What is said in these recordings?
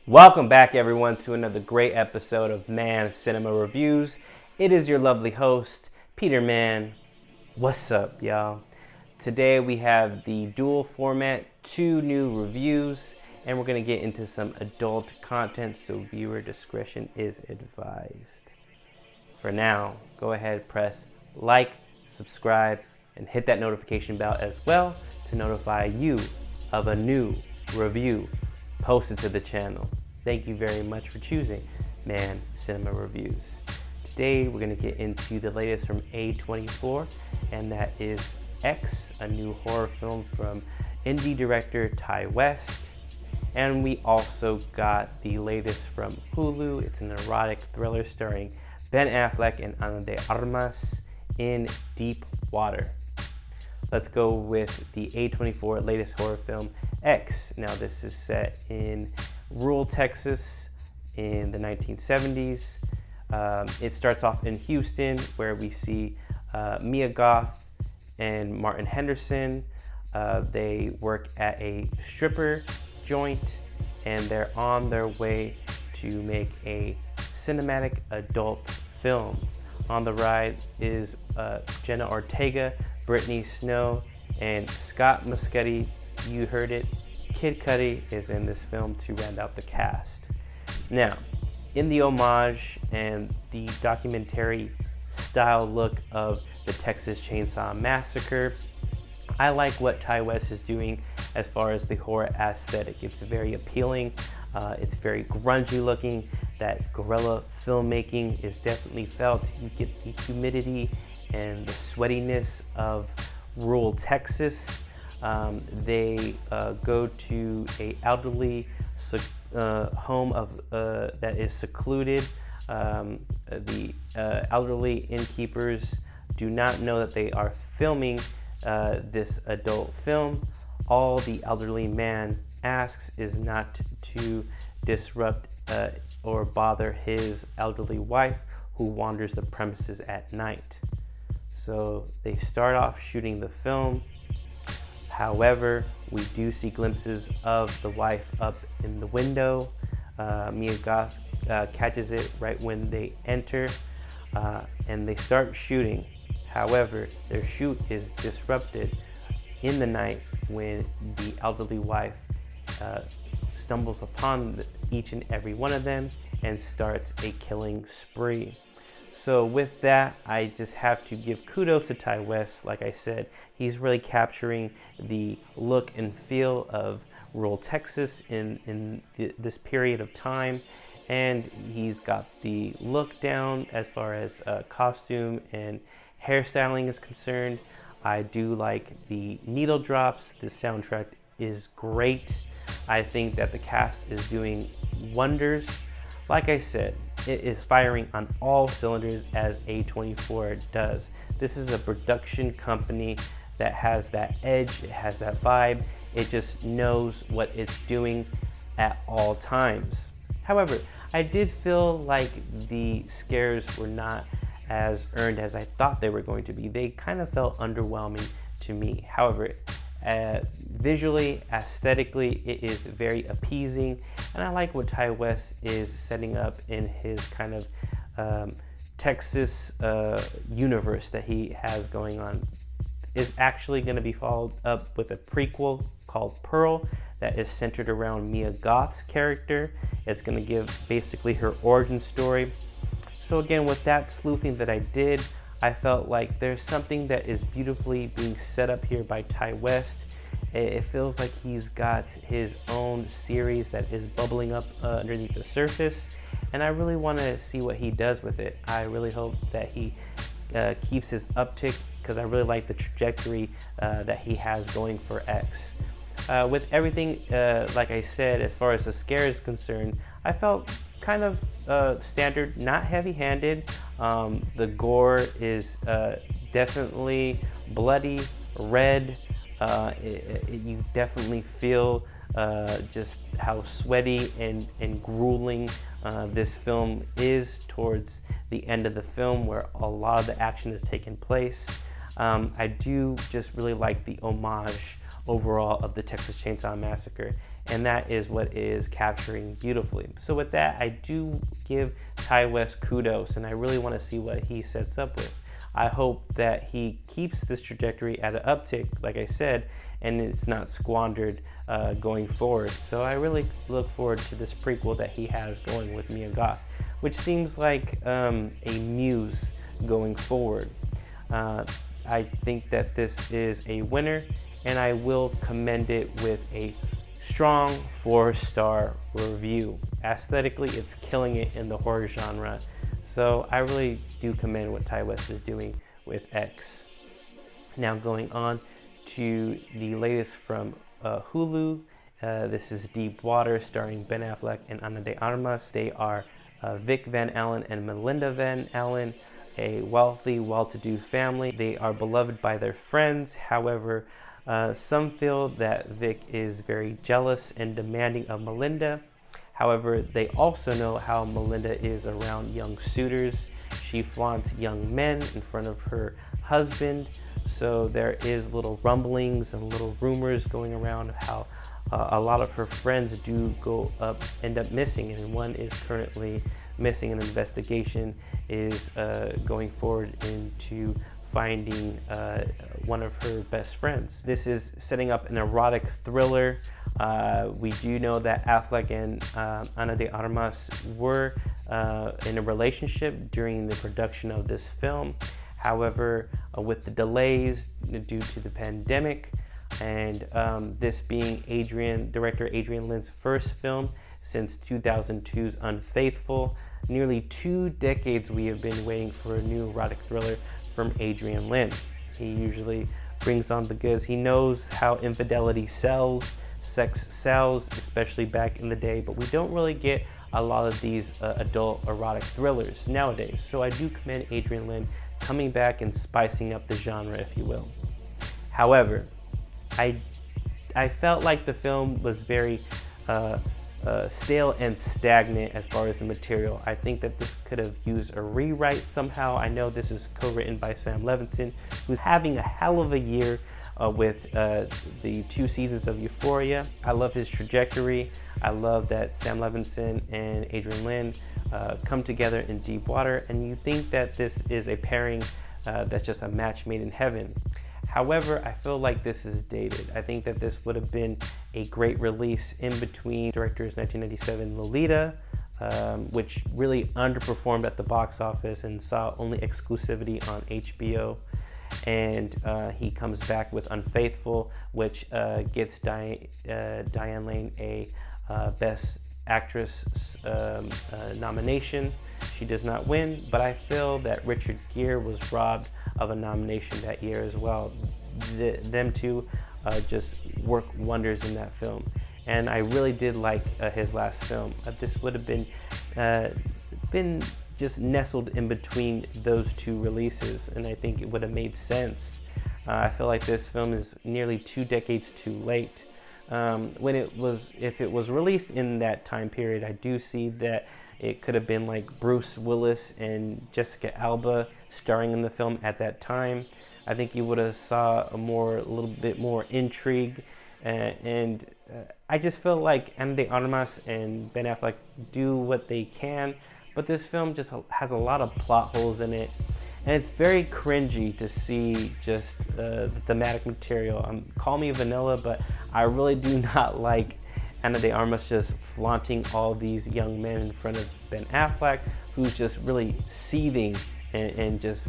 Welcome back, everyone, to another great episode of Mann Cinema Reviews. It is your lovely host, Peter Mann. What's up, y'all? Today we have the dual format, 2 new reviews, and we're going to get into some adult content, so viewer discretion is advised. For now, go ahead, press like, subscribe, and hit that notification bell as well to notify you of a new review posted to the channel. Thank you very much for choosing Mann Cinema Reviews. Today we're going to get into the latest from A24, and that is X, a new horror film from indie director Ty West. And we also got the latest from Hulu. It's an erotic thriller starring Ben Affleck and Ana de Armas, In Deep Water. Let's go with the A24 latest horror film, X. Now this is set in rural Texas in the 1970s. It starts off in Houston, where we see Mia Goth and Martin Henderson. They work at a stripper joint, and they're on their way to make a cinematic adult film. On the ride is Jenna Ortega, Brittany Snow, and Scott Muschetti. You heard it. Kid Cudi is in this film to round out the cast. Now, in the homage and the documentary style look of the Texas Chainsaw Massacre, I like what Ty West is doing as far as the horror aesthetic. It's very appealing. It's very grungy looking. That guerrilla filmmaking is definitely felt. You get the humidity and the sweatiness of rural Texas. They go to a elderly home of that is secluded. The elderly innkeepers do not know that they are filming this adult film. All the elderly man asks is not to disrupt or bother his elderly wife, who wanders the premises at night. So they start off shooting the film. However, we do see glimpses of the wife up in the window. Mia Goth catches it right when they enter, and they start shooting. However, their shoot is disrupted in the night when the elderly wife stumbles upon each and every one of them and starts a killing spree. So with that, I just have to give kudos to Ty West. Like I said, he's really capturing the look and feel of rural Texas in this period of time. And he's got the look down as far as costume and hairstyling is concerned. I do like the needle drops. The soundtrack is great. I think that the cast is doing wonders. Like I said, it is firing on all cylinders as A24 does. This is a production company that has that edge, it has that vibe, it just knows what it's doing at all times. However, I did feel like the scares were not as earned as I thought they were going to be. They kind of felt underwhelming to me. However, visually, aesthetically, it is very appeasing, and I like what Ty West is setting up in his kind of Texas universe that he has going on. Is actually going to be followed up with a prequel called Pearl that is centered around Mia Goth's character. It's going to give basically her origin story. So again, with that sleuthing that I did, I felt like there's something that is beautifully being set up here by Ty West. It feels like he's got his own series that is bubbling up underneath the surface, and I really want to see what he does with it. I really hope that he keeps his uptick, because I really like the trajectory that he has going for X. With everything, like I said, as far as the scare is concerned, I felt kind of standard, not heavy-handed. The gore is definitely bloody, red. You definitely feel just how sweaty and grueling this film is towards the end of the film, where a lot of the action is taking place. I do just really like the homage overall of the Texas Chainsaw Massacre, and that is what is capturing beautifully. So with that, I do give Ty West kudos, and I really want to see what he sets up with. I hope that he keeps this trajectory at an uptick, like I said, and it's not squandered going forward. So I really look forward to this prequel that he has going with Mia Goth, which seems like a muse going forward. I think that this is a winner, and I will commend it with a strong 4-star review. Aesthetically, it's killing it in the horror genre. So I really do commend what Ty West is doing with X. Now going on to the latest from Hulu. This is Deep Water, starring Ben Affleck and Ana de Armas. They are Vic Van Allen and Melinda Van Allen, a wealthy, well-to-do family. They are beloved by their friends. However, some feel that Vic is very jealous and demanding of Melinda. However, they also know how Melinda is around young suitors. She flaunts young men in front of her husband. So there is little rumblings and little rumors going around of how a lot of her friends do end up missing, and one is currently missing. An investigation is going forward into finding one of her best friends. This is setting up an erotic thriller. We do know that Affleck and Ana de Armas were in a relationship during the production of this film. However, with the delays due to the pandemic, and this being director Adrian Lynn's first film since 2002's Unfaithful, nearly 2 decades we have been waiting for a new erotic thriller from Adrian Lynn. He usually brings on the goods. He knows how infidelity sells, sex sells, especially back in the day, but we don't really get a lot of these adult erotic thrillers nowadays. So I do commend Adrian Lynn coming back and spicing up the genre, if you will. However, I felt like the film was very stale and stagnant as far as the material. I think that this could have used a rewrite somehow. I know this is co-written by Sam Levinson, who's having a hell of a year with the 2 seasons of Euphoria. I love his trajectory. I love that Sam Levinson and Adrian Lynn come together in Deep Water, and you think that this is a pairing that's just a match made in heaven. However, I feel like this is dated. I think that this would have been a great release in between director's 1997 Lolita, which really underperformed at the box office and saw only exclusivity on HBO. And he comes back with Unfaithful, which gets Diane Lane a Best Actress nomination. She does not win, but I feel that Richard Gere was robbed of a nomination that year as well. Them two just work wonders in that film, and I really did like his last film. This would have been just nestled in between those 2 releases, and I think it would have made sense. I feel like this film is nearly 2 decades too late. If it was released in that time period, I do see that it could have been like Bruce Willis and Jessica Alba starring in the film at that time. I think you would have saw a little bit more intrigue, and I just feel like Ana de Armas and Ben Affleck do what they can, but this film just has a lot of plot holes in it, and it's very cringy to see just the thematic material. Call me vanilla, but I really do not like Ana de Armas just flaunting all these young men in front of Ben Affleck, who's just really seething and just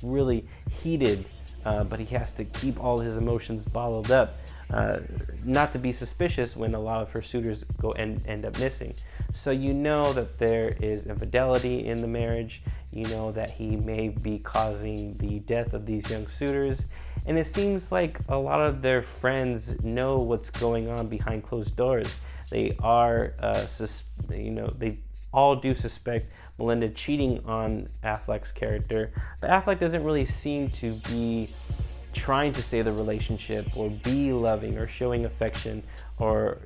really heated, but he has to keep all his emotions bottled up, not to be suspicious when a lot of her suitors go and end up missing. So you know that there is infidelity in the marriage. You know that he may be causing the death of these young suitors, and it seems like a lot of their friends know what's going on behind closed doors. They are, they all do suspect Melinda cheating on Affleck's character, but Affleck doesn't really seem to be trying to save the relationship or be loving or showing affection or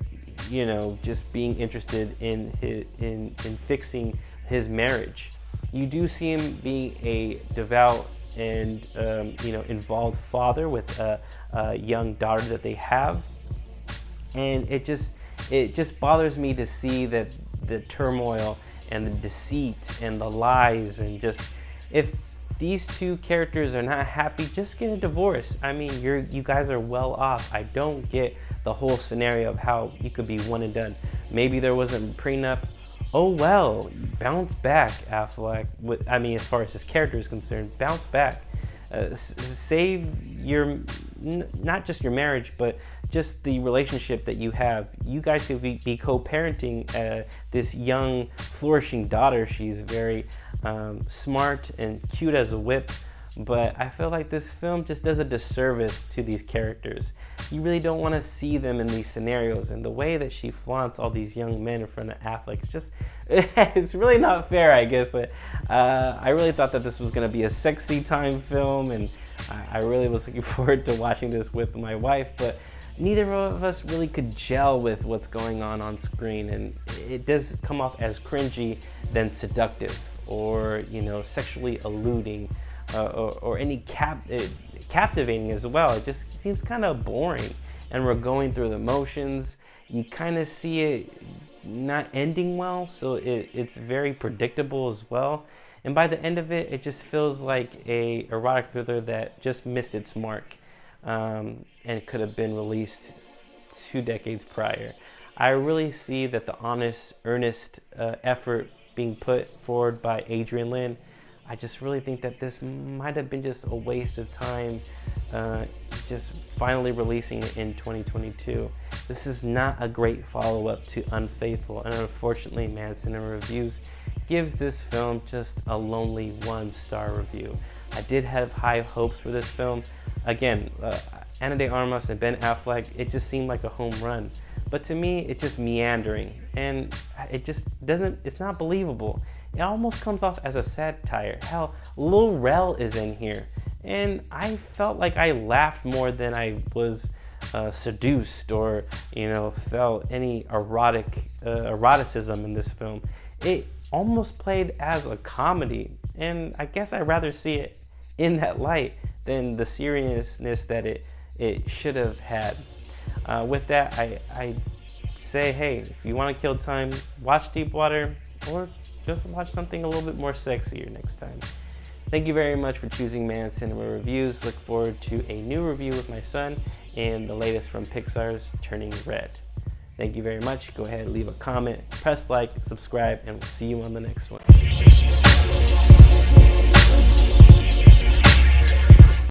just being interested in fixing his marriage. You do see him being a devout and involved father with a young daughter that they have, and it just it just bothers me to see that the turmoil and the deceit and the lies, and just, if these two characters are not happy, just get a divorce. I mean, you guys are well off. I don't get the whole scenario of how you could be one and done. Maybe there wasn't a prenup. Oh well, bounce back, Affleck. I mean, as far as his character is concerned, bounce back. Save your, not just your marriage, but just the relationship that you have. You guys could be co-parenting this young, flourishing daughter. She's very smart and cute as a whip, but I feel like this film just does a disservice to these characters. You really don't want to see them in these scenarios, and the way that she flaunts all these young men in front of Affleck, it's just, it's really not fair, I guess. I really thought that this was going to be a sexy time film, and I really was looking forward to watching this with my wife, but neither of us really could gel with what's going on screen, and it does come off as cringy than seductive, or, you know, sexually alluding, or any captivating as well. It just seems kind of boring, and we're going through the motions. You kind of see it not ending well, so it's very predictable as well. And by the end of it, it just feels like a erotic thriller that just missed its mark, and it could have been released 2 decades prior. I really see that the honest, earnest effort being put forward by Adrian Lin. I just really think that this might have been just a waste of time, just finally releasing it in 2022. This is not a great follow-up to Unfaithful, and unfortunately, Mann Cinema Reviews gives this film just a lonely 1-star review. I did have high hopes for this film. Again, Ana de Armas and Ben Affleck, it just seemed like a home run. But to me, it's just meandering, and it just doesn't, it's not believable. It almost comes off as a satire. Hell, Lil Rel is in here, and I felt like I laughed more than I was seduced, or, you know, felt any eroticism in this film. It almost played as a comedy, and I guess I'd rather see it in that light than the seriousness that it should have had. With that, I say, hey, if you want to kill time, watch Deepwater, or just watch something a little bit more sexier next time. Thank you very much for choosing Mann Cinema Reviews. Look forward to a new review with my son and the latest from Pixar's Turning Red. Thank you very much. Go ahead, leave a comment, press like, subscribe, and we'll see you on the next one.